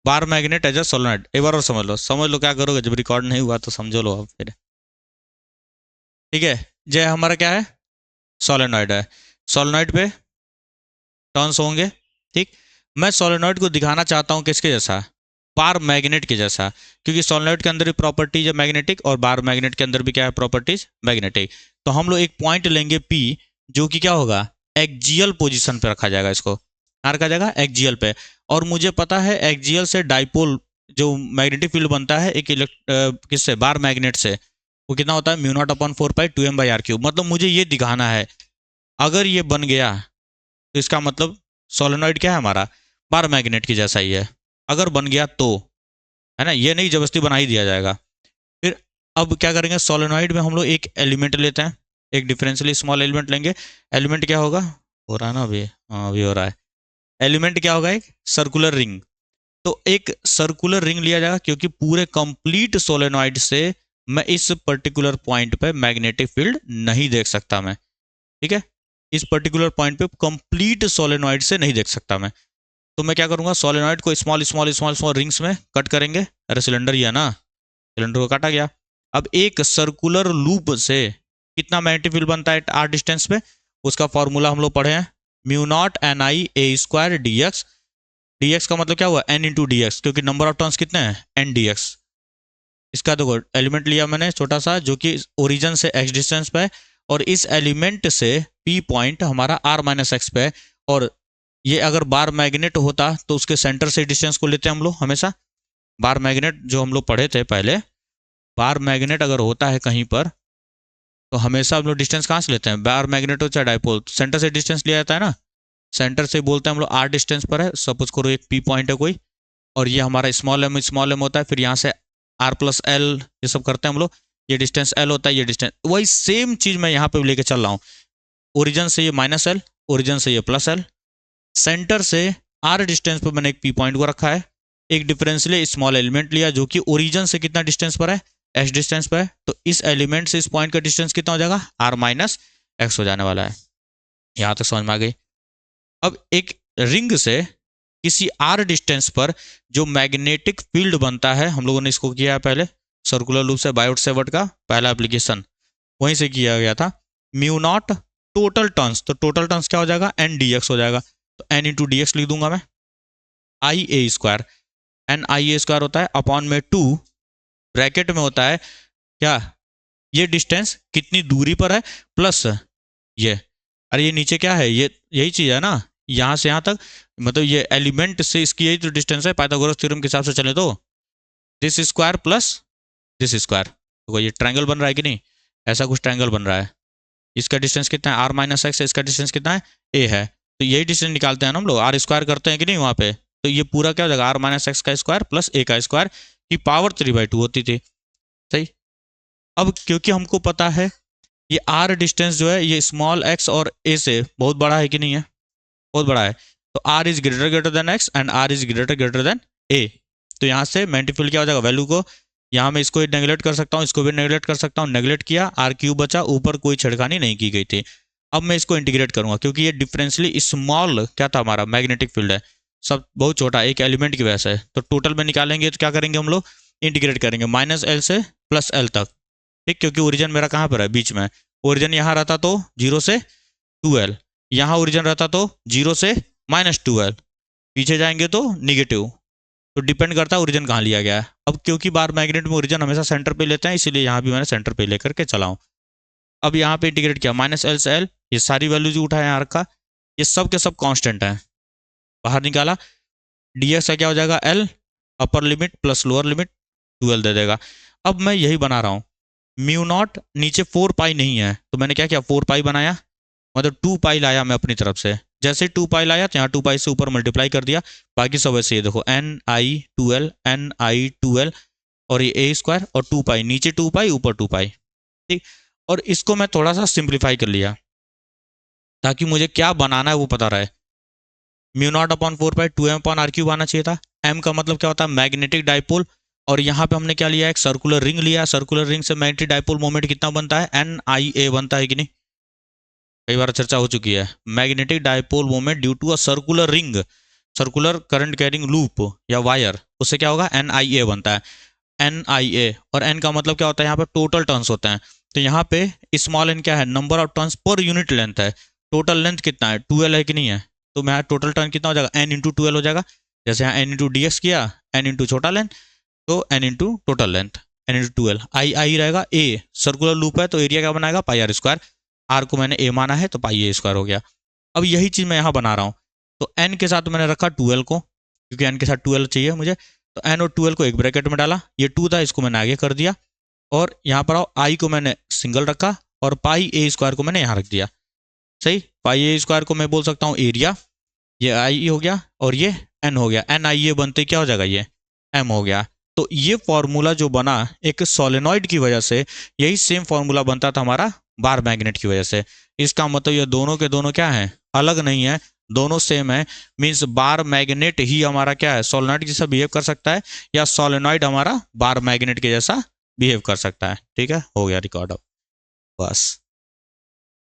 Bar magnet as a solenoid. एक बार और समझ लो क्या करोगे, जब रिकॉर्ड नहीं हुआ तो समझो लो आप फिर। ठीक है, ये हमारा क्या है, सोलेनॉइड है। सोलेनॉइड पे टर्न्स होंगे। ठीक, मैं सोलेनॉइड को दिखाना चाहता हूँ किसके जैसा, बार मैग्नेट के जैसा, क्योंकि सोलेनॉइड के अंदर भी प्रॉपर्टीज है मैग्नेटिक और बार मैग्नेट के अंदर भी क्या है, प्रॉपर्टीज मैग्नेटिक। तो हम लोग एक पॉइंट लेंगे P, जो कि क्या होगा, एक्जियल पोजीशन पे रखा जाएगा, इसको कहाँ रखा जाएगा, एक्जियल पे। और मुझे पता है एक्जियल से डाइपोल जो मैग्नेटिक फील्ड बनता है एक किससे, बार मैग्नेट से, वो कितना होता है, म्यू नॉट अपॉन 4π2m/r³। मतलब मुझे ये दिखाना है, अगर ये बन गया तो इसका मतलब सोलेनॉइड क्या है हमारा, बार मैग्नेट की जैसा ही है। अगर बन गया तो, है ना, ये नहीं जबरदस्ती बना ही दिया जाएगा। फिर अब क्या करेंगे, सोलेनॉइड में हम लोग एक एलिमेंट लेते हैं, एक डिफरेंशियली स्मॉल एलिमेंट लेंगे। एलिमेंट क्या होगा, हो रहा है ना अभी, हाँ अभी हो रहा है। एलिमेंट क्या होगा, एक सर्कुलर रिंग। तो एक सर्कुलर रिंग लिया जाएगा, क्योंकि पूरे कंप्लीट सोलेनॉइड से मैं इस पर्टिकुलर पॉइंट पे मैग्नेटिक फील्ड नहीं देख सकता मैं। ठीक है, इस पर्टिकुलर पॉइंट पे कंप्लीट सोलेनॉइड से नहीं देख सकता मैं। तो मैं क्या करूंगा, सोलेनॉइड को small small small small rings में कट करेंगे। अरे सिलेंडर ही है ना, सिलेंडर को काटा गया। अब एक सर्कुलर लूप से कितना मैग्नेटिक फील्ड बनता है आर डिस्टेंस पे, उसका फॉर्मूला हम लोग पढ़े हैं, mu not an I A square D x. D x का मतलब क्या हुआ, एन इंटू डी एक्स, क्योंकि नंबर ऑफ टर्न्स कितने हैं, एन डी एक्स। इसका देखो एलिमेंट लिया मैंने छोटा सा, जो कि ओरिजन से एक्स डिस्टेंस पे है, और इस एलिमेंट से पी पॉइंट हमारा आर माइनस एक्स पे है। और ये अगर बार मैग्नेट होता तो उसके सेंटर से डिस्टेंस को लेते हैं हम लोग हमेशा। बार मैग्नेट जो हम लोग पढ़े थे पहले, बार मैग्नेट अगर होता है कहीं पर तो हमेशा हम लोग डिस्टेंस कहाँ से लेते हैं, बार मैग्नेट हो चाहे डाइपोल, सेंटर से डिस्टेंस लिया जाता है ना। सेंटर से बोलते हैं हम लोग आर डिस्टेंस पर है, सपोज करो एक पी पॉइंट है कोई, और ये हमारा स्मॉल एम होता है, फिर यहाँ से आर प्लस एल ये सब करते हैं हम लोग, ये डिस्टेंस एल होता है, ये डिस्टेंस, वही सेम चीज मैं यहाँ पे लेके चल रहा हूँ। ओरिजन से ये माइनस एल, ओरिजन से ये प्लस एल, सेंटर से आर डिस्टेंस पर मैंने एक पी पॉइंट को रखा है, एक डिफरेंशियली स्मॉल एलिमेंट लिया जो कि ओरिजन से कितना डिस्टेंस पर है, एक्स डिस्टेंस पर है। तो इस एलिमेंट से इस पॉइंट का डिस्टेंस कितना हो जाएगा, आर माइनस एक्स हो जाने वाला है। यहाँ तक समझ में आ गई। अब एक रिंग से किसी आर डिस्टेंस पर जो मैग्नेटिक फील्ड बनता है, हम लोगों ने इसको किया है पहले, सर्कुलर लूप से बायोट सेवर्ट का पहला एप्लीकेशन वहीं से किया गया था। म्यू नॉट टोटल टर्न्स, तो टोटल टर्न्स क्या हो जाएगा, एन डी एक्स हो जाएगा। तो एन इंटू डी एक्स लिख दूंगा मैं, आई ए स्क्वायर, एन आई ए स्क्वायर होता है अपॉन में 2, ब्रैकेट में होता है क्या, ये डिस्टेंस कितनी दूरी पर है प्लस ये, अरे ये नीचे क्या है, ये यही चीज है ना, यहाँ से यहाँ तक, मतलब ये एलिमेंट से इसकी यही तो डिस्टेंस है पाइथागोरस थ्योरम के हिसाब से चले तो, this square plus this square. तो ये ट्रायंगल बन रहा है कि नहीं, ऐसा कुछ ट्रायंगल बन रहा है। इसका डिस्टेंस कितना है, आर माइनस एक्स है, इसका डिस्टेंस कितना है, ए है। तो यही डिस्टेंस निकालते हैं ना हम लोग, आर स्क्वायर करते हैं कि नहीं वहाँ पे, तो ये पूरा क्या हो जाएगा, आर माइनस एक्स का स्क्वायर प्लस ए का स्क्वायर की पावर 3/2 होती थी। सही। अब क्योंकि हमको पता है ये आर डिस्टेंस जो है ये स्मॉल एक्स और ए से बहुत बड़ा है कि नहीं है, बहुत बड़ा है। तो r is greater greater than x and r is greater greater than a. तो यहाँ से मैग्नेटिक फील्ड क्या हो जाएगा, वैल्यू को यहाँ मैं इसको नेगलेक्ट कर सकता हूँ, इसको भी नेगलेक्ट कर सकता हूँ, नेगलेक्ट किया, आर क्यूब बचा, ऊपर कोई छेड़खानी नहीं की गई थी। अब मैं इसको इंटीग्रेट करूंगा, क्योंकि ये डिफरेंशियली स्मॉल क्या था हमारा मैग्नेटिक फील्ड है, सब बहुत छोटा एक एलिमेंट की वजह से। तो टोटल में निकालेंगे तो क्या करेंगे हम लोग, इंटीग्रेट करेंगे माइनस एल से प्लस एल तक। ठीक, क्योंकि ओरिजन मेरा कहाँ पर है, बीच में। ओरिजन यहाँ रहता तो 0 से 2l, यहाँ ओरिजन रहता तो 0 से -2l, पीछे जाएंगे तो निगेटिव। तो डिपेंड करता है ओरिजन कहाँ लिया गया है। अब क्योंकि बार मैग्नेट में ओरिजन हमेशा सेंटर पे लेते हैं, इसीलिए यहाँ भी मैंने सेंटर पे लेकर के चला हूँ। अब यहाँ पे इंटीग्रेट किया माइनस एल से एल, ये सारी वैल्यू जो उठा है यहाँ रखा, ये सब के सब कांस्टेंट है, बाहर निकाला, डी एक्स का क्या हो जाएगा, L upper limit plus lower limit 2l दे देगा। अब मैं यही बना रहा हूँ, म्यू नॉट नीचे 4π नहीं है, तो मैंने क्या किया 4π बनाया, मतलब 2π लाया मैं अपनी तरफ से। जैसे 2π लाया तो यहाँ 2π से ऊपर मल्टीप्लाई कर दिया, बाकी सब वैसे ये देखो एन आई टू एल और ये ए स्क्वायर और 2π, नीचे 2π ऊपर 2π। ठीक, और इसको मैं थोड़ा सा सिंप्लीफाई कर लिया ताकि मुझे क्या बनाना है वो पता रहे। Mu nought upon 4π 2m upon r cube आना चाहिए था। m का मतलब क्या होता है, मैग्नेटिक डाइपोल, और यहाँ पे हमने क्या लिया, एक सर्कुलर रिंग लिया, सर्कुलर रिंग से मैग्नेटिक डाइपोल मोमेंट कितना बनता है, एन आई ए बनता है कि नहीं, कई बार चर्चा हो चुकी है। Magnetic dipole moment due to a circular ring, circular current carrying loop या वायर, उससे क्या होगा, NIA बनता है, NIA। और N का मतलब क्या होता है, यहाँ पे टोटल टर्न्स होते हैं। तो यहाँ पे स्मॉल n क्या है, number of turns per unit length है। टोटल लेंथ कितना है, 12 है कि नहीं है, तो मैं टोटल टर्न कितना हो जाएगा, n इंटू 12 हो जाएगा। जैसे यहाँ n इंटू डी किया, n इंटू छोटा लेंथ, तो n into total length, n into 12। आई रहेगा a, सर्कुलर लूप है तो एरिया क्या बनाएगा, पाई आर स्क्वायर। आर को मैंने a माना है तो पाई ए स्क्वायर हो गया। अब यही चीज़ मैं यहाँ बना रहा हूँ। तो n के साथ मैंने रखा 12 को, क्योंकि n के साथ 12 चाहिए मुझे, तो n और 12 को एक ब्रैकेट में डाला, ये 2 था इसको मैंने आगे कर दिया, और यहाँ पर आओ i को मैंने सिंगल रखा, और पाई ए स्क्वायर को मैंने यहाँ रख दिया। सही, पाई ए स्क्वायर को मैं बोल सकता हूँ एरिया, ये आई हो गया, और ये एन हो गया। एन आई ए बनते क्या हो जाएगा, ये एम हो गया। तो ये फॉर्मूला जो बना एक सोलेनॉइड की वजह से, यही सेम फॉर्मूला बनता था हमारा बार मैग्नेट की वजह से। इसका मतलब ये दोनों के दोनों क्या है, अलग नहीं है, दोनों सेम है। मीन्स बार मैग्नेट ही हमारा क्या है, सोलेनॉइड जैसा बिहेव कर सकता है, या सोलेनॉइड हमारा बार मैग्नेट के जैसा बिहेव कर सकता है। ठीक है, हो गया रिकॉर्ड अब, बस।